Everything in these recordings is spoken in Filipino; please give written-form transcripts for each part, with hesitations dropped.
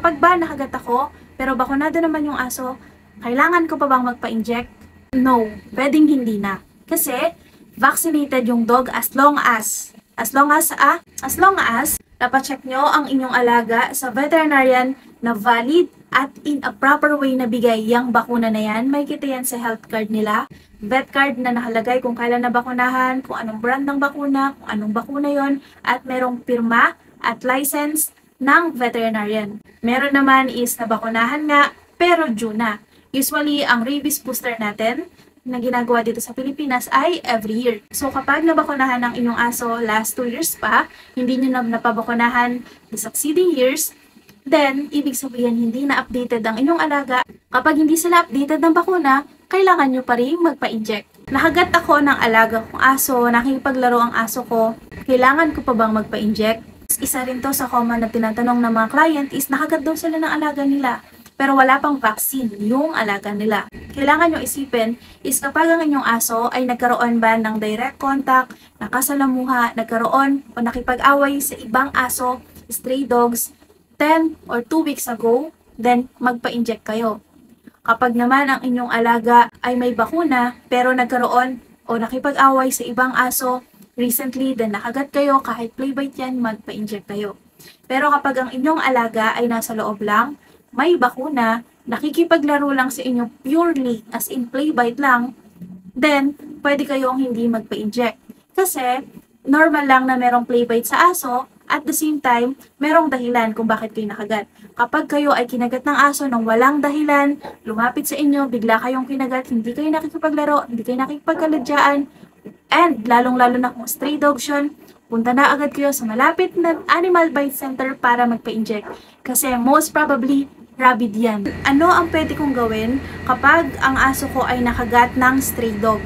Kapag ba nakagat ako, pero bakunado naman yung aso, kailangan ko pa bang magpa-inject? No, pwedeng hindi na. Kasi, vaccinated yung dog as long as napacheck nyo ang inyong alaga sa veterinarian na valid at in a proper way na bigay yung bakuna na yan. May kita yan sa health card nila. Vet card na nakalagay kung kailan nabakunahan, kung anong brand ng bakuna, kung anong bakuna yon, at merong pirma at license ng veterinarian. Meron naman is nabakunahan nga, pero due na. Usually, ang rabies booster natin na ginagawa dito sa Pilipinas ay every year. So kapag nabakunahan ng inyong aso last 2 years pa, hindi nyo na napabakunahan the succeeding years, then ibig sabihin hindi na updated ang inyong alaga. Kapag hindi sila updated ng bakuna, kailangan nyo pa rin magpa-inject. Nakagat ako ng alaga kong aso, nakikipaglaro ang aso ko, kailangan ko pa bang magpa-inject? Isa rin to sa common na tinatanong ng mga client is nakagat daw sila ng alaga nila, pero wala pang vaccine yung alaga nila. Kailangan nyo isipin is kapag ang inyong aso ay nagkaroon ba ng direct contact, nakasalamuha, nagkaroon o nakipag-away sa ibang aso, stray dogs, 10 or 2 weeks ago, then magpa-inject kayo. Kapag naman ang inyong alaga ay may bakuna pero nagkaroon o nakipag-away sa ibang aso recently, then nakagat kayo, kahit play bite yan, magpa-inject kayo. Pero kapag ang inyong alaga ay nasa loob lang, may bakuna, nakikipaglaro lang sa inyo purely as in play bite lang, then pwede kayong hindi magpa-inject. Kasi normal lang na merong play bite sa aso, at the same time, merong dahilan kung bakit kayo nakagat. Kapag kayo ay kinagat ng aso nang walang dahilan, lumapit sa inyo, bigla kayong kinagat, hindi kayo nakikipaglaro, hindi kayo nakikipagkaladyaan, and lalong-lalo na kung stray dogs yun, punta na agad kayo sa malapit na animal bite center para magpa-inject. Kasi most probably, rabid yan. Ano ang pwede kong gawin kapag ang aso ko ay nakagat ng stray dog?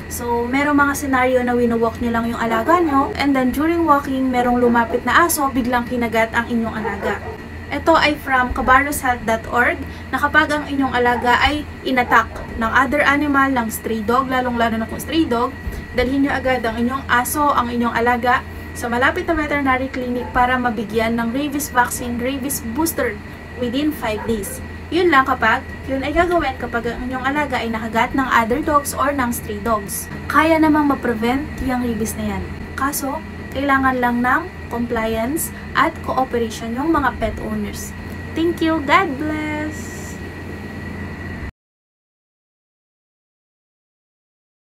So, merong mga scenario na winowalk nyo lang yung alaga nyo, and then during walking, merong lumapit na aso, biglang kinagat ang inyong alaga. Ito ay from cabarroshealth.org na kapag ang inyong alaga ay inattack ng other animal, ng stray dog, lalong-lalo na kung stray dog, dalhin nyo agad ang inyong aso, ang inyong alaga, sa malapit na veterinary clinic para mabigyan ng rabies vaccine, rabies booster within 5 days. Yun lang kapag yun ay gagawin kapag ang inyong alaga ay nakagat ng other dogs or ng stray dogs. Kaya namang ma-prevent yung rabies na yan. Kaso, kailangan lang ng compliance at cooperation yung mga pet owners. Thank you. God bless!